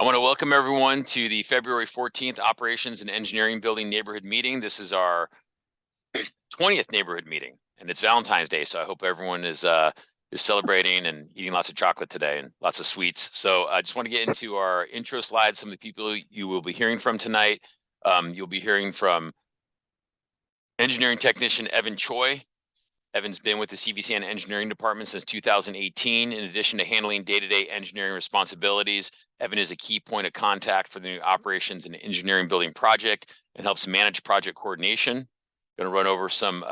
want to welcome everyone to the February 14th Operations and Engineering Building Neighborhood Meeting. This is our 20th neighborhood meeting, and it's Valentine's Day, so I hope everyone is celebrating and eating lots of chocolate today and lots of sweets. So I just want to get into our intro slides, some of the people you will be hearing from tonight. You'll be hearing from engineering technician Evan Choi. Evan's been with the CVSan engineering department since 2018. In addition to handling day-to-day engineering responsibilities, Evan is a key point of contact for the new operations and engineering building project and helps manage project coordination. Going to run over some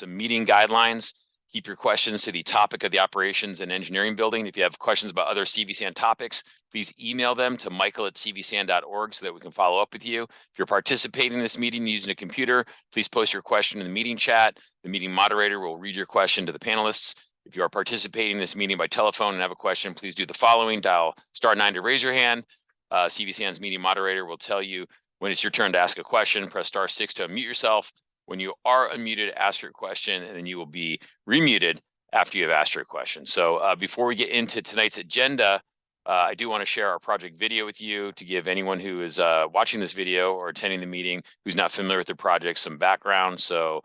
meeting guidelines. Keep your questions to the topic of the operations and engineering building. If you have questions about other CVSan topics, please email them to michael@cvsan.org so that we can follow up with you. If you're participating in this meeting using a computer, please post your question in the meeting chat. The meeting moderator will read your question to the panelists. If you are participating in this meeting by telephone and have a question, please do the following. Dial *9 to raise your hand. CVSan's meeting moderator will tell you when it's your turn to ask a question. Press *6 to unmute yourself. When you are unmuted, ask your question, and then you will be remuted after you have asked your question. So before we get into tonight's agenda, I do want to share our project video with you to give anyone who is watching this video or attending the meeting who's not familiar with the project some background. So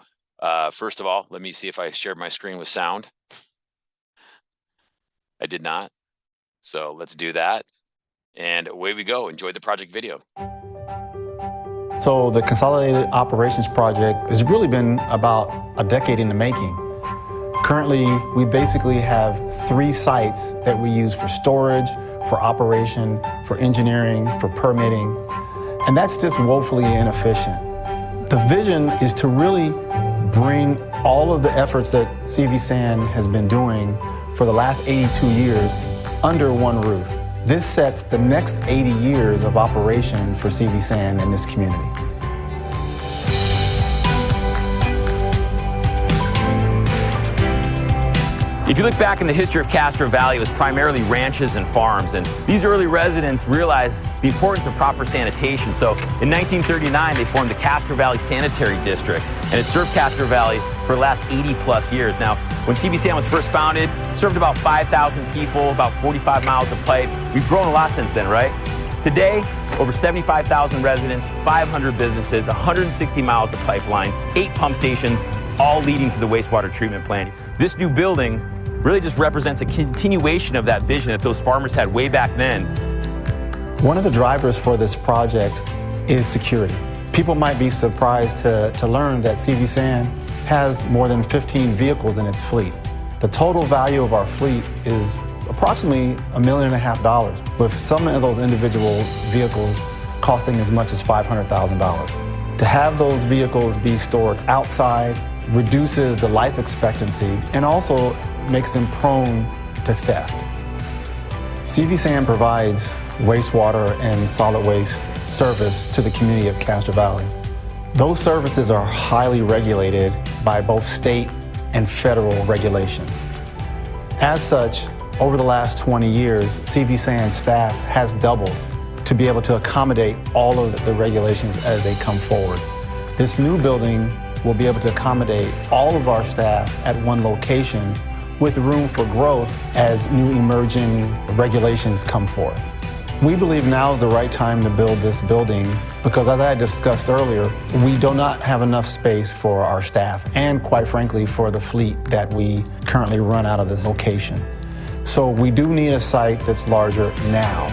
first of all, let me see if I shared my screen with sound. I did not. So let's do that. And away we go. Enjoy the project video. So the Consolidated Operations Project has really been about a decade in the making. Currently, we basically have 3 sites that we use for storage, for operation, for engineering, for permitting, and that's just woefully inefficient. The vision is to really bring all of the efforts that CVSan has been doing for the last 82 years under one roof. This sets the next 80 years of operation for CVSan in this community. If you look back in the history of Castro Valley, it was primarily ranches and farms, and these early residents realized the importance of proper sanitation. So in 1939, they formed the Castro Valley Sanitary District, and it served Castro Valley for the last 80+ years. Now, when CVSan was first founded, it served about 5,000 people, about 45 miles of pipe. We've grown a lot since then, right? Today, over 75,000 residents, 500 businesses, 160 miles of pipeline, 8 pump stations, all leading to the wastewater treatment plant. This new building really just represents a continuation of that vision that those farmers had way back then. One of the drivers for this project is security. People might be surprised to learn that CVSan has more than 15 vehicles in its fleet. The total value of our fleet is approximately $1.5 million, with some of those individual vehicles costing as much as $500,000. To have those vehicles be stored outside reduces the life expectancy and also makes them prone to theft. CVSan provides wastewater and solid waste service to the community of Castro Valley. Those services are highly regulated by both state and federal regulations. As such, over the last 20 years, CVSan staff has doubled to be able to accommodate all of the regulations as they come forward. This new building will be able to accommodate all of our staff at one location with room for growth as new emerging regulations come forth. We believe now is the right time to build this building because, as I discussed earlier, we do not have enough space for our staff and, quite frankly, for the fleet that we currently run out of this location. So we do need a site that's larger now.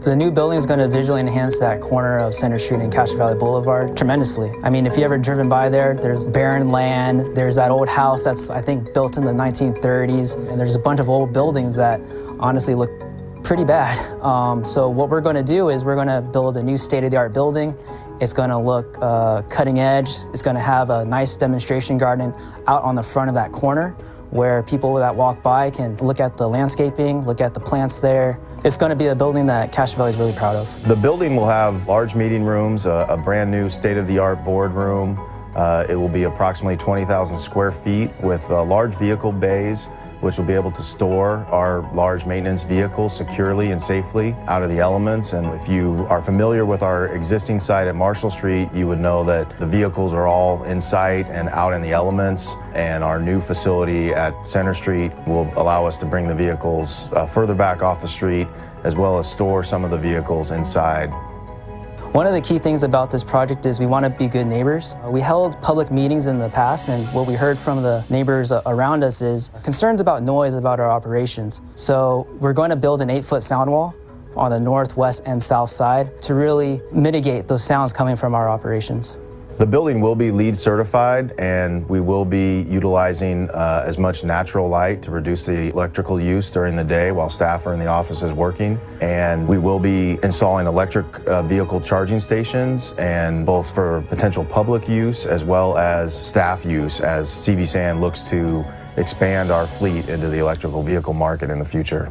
The new building is going to visually enhance that corner of Center Street and Castro Valley Boulevard tremendously. I mean, if you ever driven by there, there's barren land, there's that old house that's, I think, built in the 1930s, and there's a bunch of old buildings that honestly look pretty bad. So what we're going to do is we're going to build a new state-of-the-art building. It's going to look cutting edge. It's going to have a nice demonstration garden out on the front of that corner where people that walk by can look at the landscaping, look at the plants there. It's going to be a building that Castro Valley is really proud of. The building will have large meeting rooms, a brand new state-of-the-art boardroom. It will be approximately 20,000 square feet with large vehicle bays, which will be able to store our large maintenance vehicles securely and safely out of the elements. And if you are familiar with our existing site at Marshall Street, you would know that the vehicles are all in sight and out in the elements. And our new facility at Center Street will allow us to bring the vehicles further back off the street, as well as store some of the vehicles inside. One of the key things about this project is we want to be good neighbors. We held public meetings in the past, and what we heard from the neighbors around us is concerns about noise about our operations. So we're going to build an 8-foot sound wall on the north, west, and south side to really mitigate those sounds coming from our operations. The building will be LEED certified, and we will be utilizing as much natural light to reduce the electrical use during the day while staff are in the offices working. And we will be installing electric vehicle charging stations, and both for potential public use as well as staff use as CVSan looks to expand our fleet into the electrical vehicle market in the future.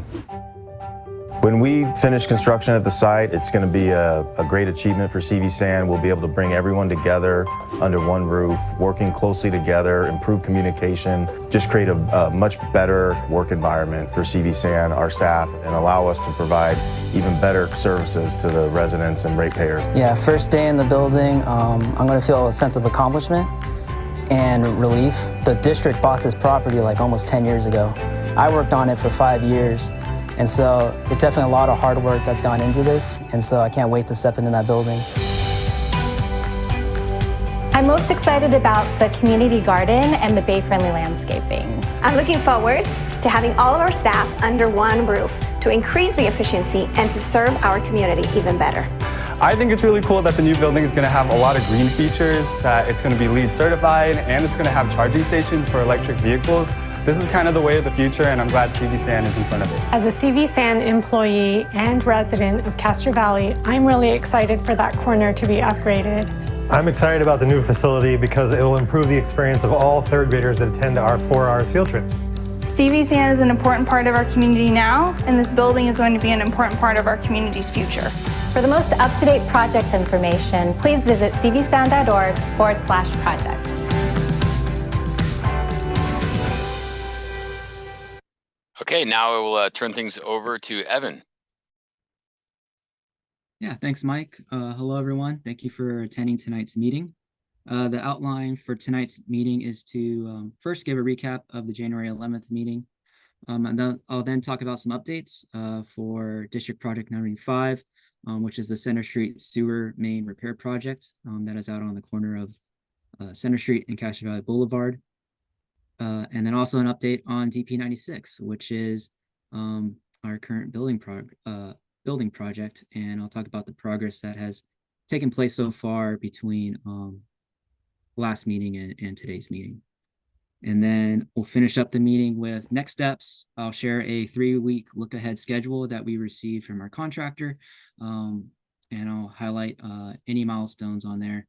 When we finish construction at the site, it's going to be a great achievement for CVSan. We'll be able to bring everyone together under one roof, working closely together, improve communication, just create a much better work environment for CVSan, our staff, and allow us to provide even better services to the residents and ratepayers. Yeah, first day in the building, I'm going to feel a sense of accomplishment and relief. The district bought this property like almost 10 years ago. I worked on it for 5 years. And so it's definitely a lot of hard work that's gone into this. And so I can't wait to step into that building. I'm most excited about the community garden and the bay-friendly landscaping. I'm looking forward to having all of our staff under one roof to increase the efficiency and to serve our community even better. I think it's really cool that the new building is going to have a lot of green features, that it's going to be LEED certified, and it's going to have charging stations for electric vehicles. This is kind of the way of the future, and I'm glad CVSan is in front of it. As a CVSan employee and resident of Castro Valley, I'm really excited for that corner to be upgraded. I'm excited about the new facility because it will improve the experience of all third graders that attend our 4-hour field trips. CVSan is an important part of our community now, and this building is going to be an important part of our community's future. For the most up-to-date project information, please visit cvsan.org/projects. Okay, now I will turn things over to Evan. Yeah, thanks, Mike. Hello, everyone. Thank you for attending tonight's meeting. The outline for tonight's meeting is to first give a recap of the January 11th meeting. And then I'll then talk about some updates for District Project 95, which is the Center Street Sewer Main Repair Project that is out on the corner of Center Street and Castro Valley Boulevard. And then also an update on DP 96, which is our current building project. And I'll talk about the progress that has taken place so far between last meeting and today's meeting. And then we'll finish up the meeting with next steps. I'll share a 3-week look ahead schedule that we received from our contractor. And I'll highlight any milestones on there.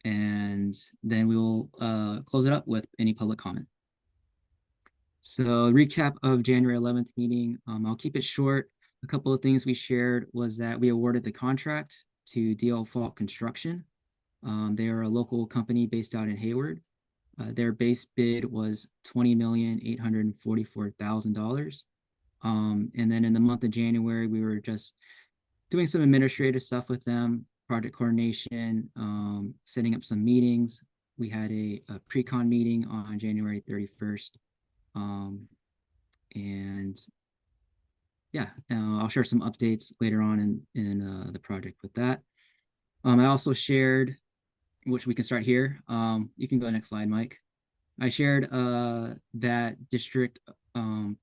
And then we will close it up with any public comment. So recap of January 11th meeting, I'll keep it short. A couple of things we shared was that we awarded the contract to DL Fault Construction. They are a local company based out in Hayward. Their base bid was $20,844,000. And then in the month of January, we were just doing some administrative stuff with them, project coordination, setting up some meetings. We had a pre-con meeting on January 31st. And yeah, I'll share some updates later on in the project with that. I also shared, which we can start here. You can go next slide, Mike. I shared that District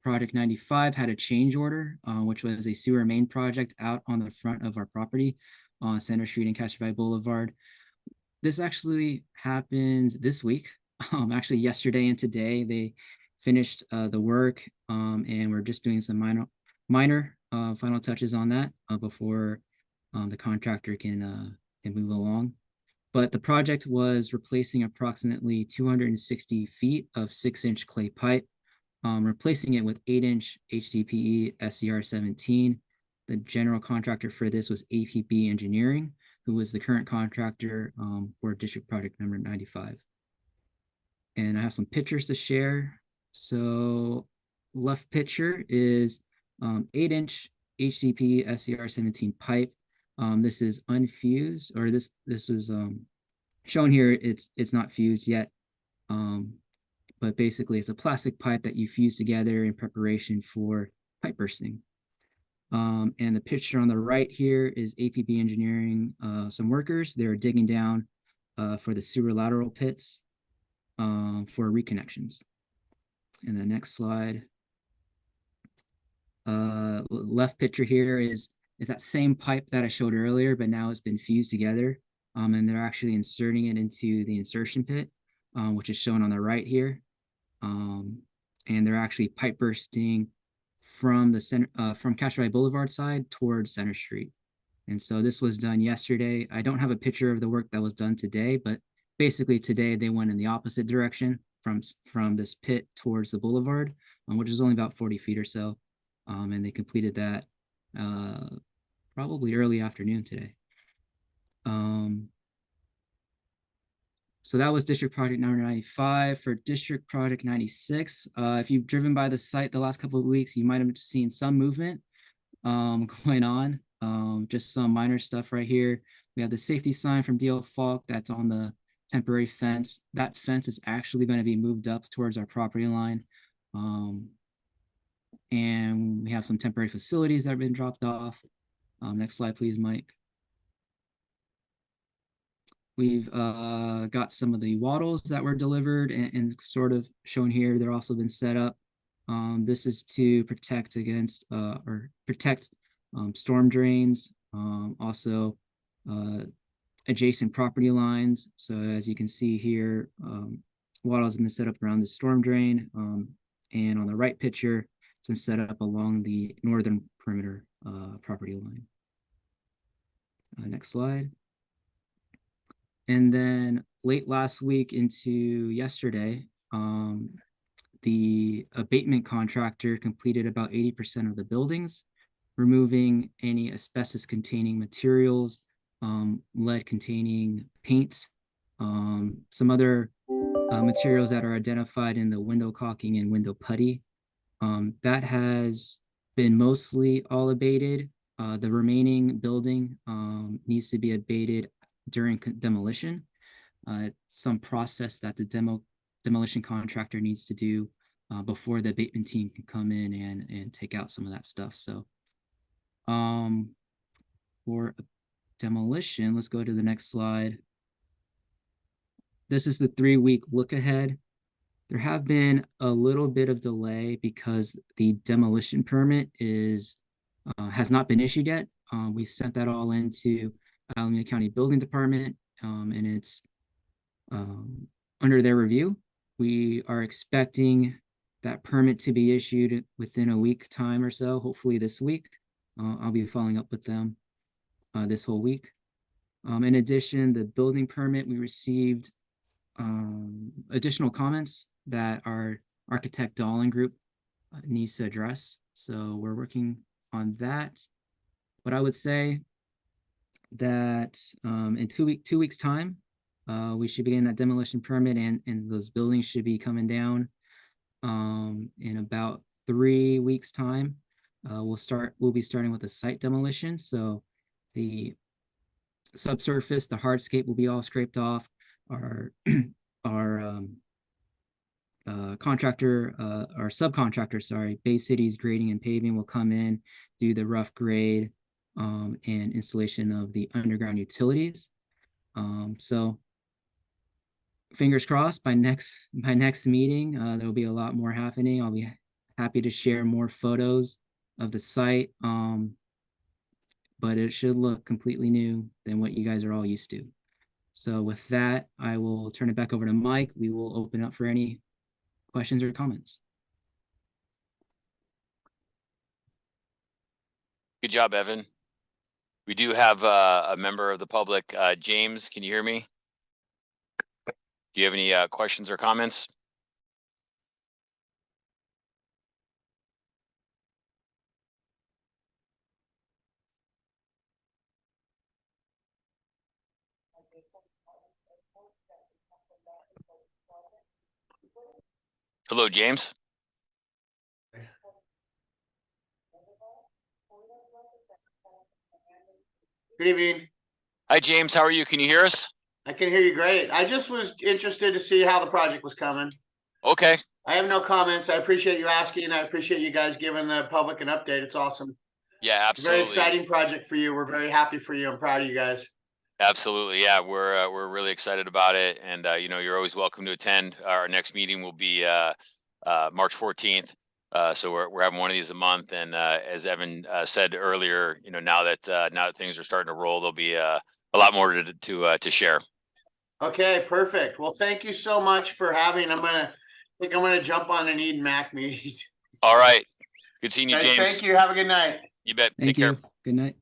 Project 95 had a change order, which was a sewer main project out on the front of our property on Center Street and Castro Valley Boulevard. This actually happened this week. Actually, yesterday and today they finished the work, and we're just doing some minor final touches on that before the contractor can move along. But the project was replacing approximately 260 feet of 6-inch clay pipe, replacing it with 8-inch HDPE SCR 17. The general contractor for this was APB Engineering, who was the current contractor for District Project number 95. and I have some pictures to share. So left picture is 8-inch HDP SCR17 pipe. This is unfused, or this is shown here. It's not fused yet, but basically it's a plastic pipe that you fuse together in preparation for pipe bursting. And the picture on the right here is APB engineering, some workers. They're digging down for the sewer lateral pits for reconnections. And the next slide. Left picture here is that same pipe that I showed earlier, but now it's been fused together. And they're actually inserting it into the insertion pit, which is shown on the right here. And they're actually pipe bursting from the center, from Castro Valley Boulevard side towards Center Street. And so this was done yesterday. I don't have a picture of the work that was done today, but basically today they went in the opposite direction from this pit towards the boulevard, which is only about 40 feet or so. And they completed that probably early afternoon today. So that was District Project number 95. For District Project 96, if you've driven by the site the last couple of weeks, you might have seen some movement going on. Just some minor stuff right here. We have the safety sign from DL Falk that's on the temporary fence. That fence is actually going to be moved up towards our property line. And we have some temporary facilities that have been dropped off. Next slide, please, Mike. We've got some of the wattles that were delivered and sort of shown here. They're also been set up. This is to protect against or protect storm drains, also adjacent property lines. So as you can see here, wattles have been set up around the storm drain. And on the right picture, it's been set up along the northern perimeter property line. Next slide. And then late last week into yesterday, the abatement contractor completed about 80% of the buildings, removing any asbestos-containing materials, lead-containing paint, some other materials that are identified in the window caulking and window putty. That has been mostly all abated. The remaining building needs to be abated during demolition. Some process that the demolition contractor needs to do before the abatement team can come in and take out some of that stuff. So for demolition, let's go to the next slide. This is the 3-week look ahead. There have been a little bit of delay because the demolition permit has not been issued yet. We've sent that all into Alameda County Building Department, and it's under their review. We are expecting that permit to be issued within a week time or so, hopefully this week. I'll be following up with them this whole week. In addition, the building permit, we received additional comments that our architect Dolan group needs to address. So we're working on that. But I would say that in 2 weeks time, we should begin that demolition permit, and those buildings should be coming down. In about 3 weeks time, we'll be starting with the site demolition. So the subsurface, the hardscape will be all scraped off. Our subcontractor, sorry, Bay Cities Grading and Paving will come in, do the rough grade and installation of the underground utilities. So fingers crossed, by next meeting, there'll be a lot more happening. I'll be happy to share more photos of the site, but it should look completely new than what you guys are all used to. So with that, I will turn it back over to Mike. We will open up for any questions or comments. Good job, Evan. We do have a member of the public. James, can you hear me? Do you have any questions or comments? Hello, James. Good evening. Hi, James. How are you? Can you hear us? I can hear you great. I just was interested to see how the project was coming. Okay. I have no comments. I appreciate you asking. I appreciate you guys giving the public an update. It's awesome. Yeah, It's a very absolutely. exciting project for you. We're very happy for you. I'm proud of you guys. Absolutely. Yeah, we're really excited about it. And you know, you're always welcome to attend. Our next meeting will be March 14th. So we're having one of these a month. And as Evan said earlier, you know, now that things are starting to roll, there'll be a lot more to share. Okay, perfect. Well, thank you so much for having. I think I'm gonna jump on an Eden Mac meeting. All right. Good seeing you, Guys, James. thank you. Have a good night. You bet. Thank Take care. you. Good night.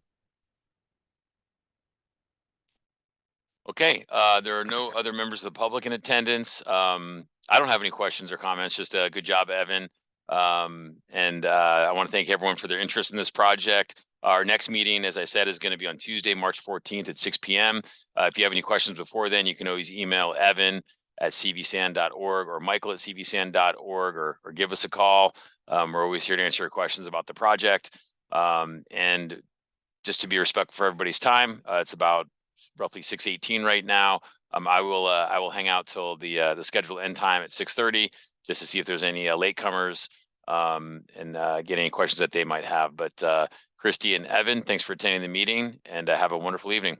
Okay, there are no other members of the public in attendance. I don't have any questions or comments, just a good job, Evan. And I want to thank everyone for their interest in this project. Our next meeting, as I said, is going to be on Tuesday, March 14th at 6 p.m. If you have any questions before then, you can always email Evan at cvsan.org or Michael at cvsan.org or give us a call. We're always here to answer your questions about the project. And just to be respectful for everybody's time, it's about roughly 6:18 right now. I will hang out till the scheduled end time at 6:30 just to see if there's any latecomers and get any questions that they might have. But Christy and Evan, thanks for attending the meeting and have a wonderful evening.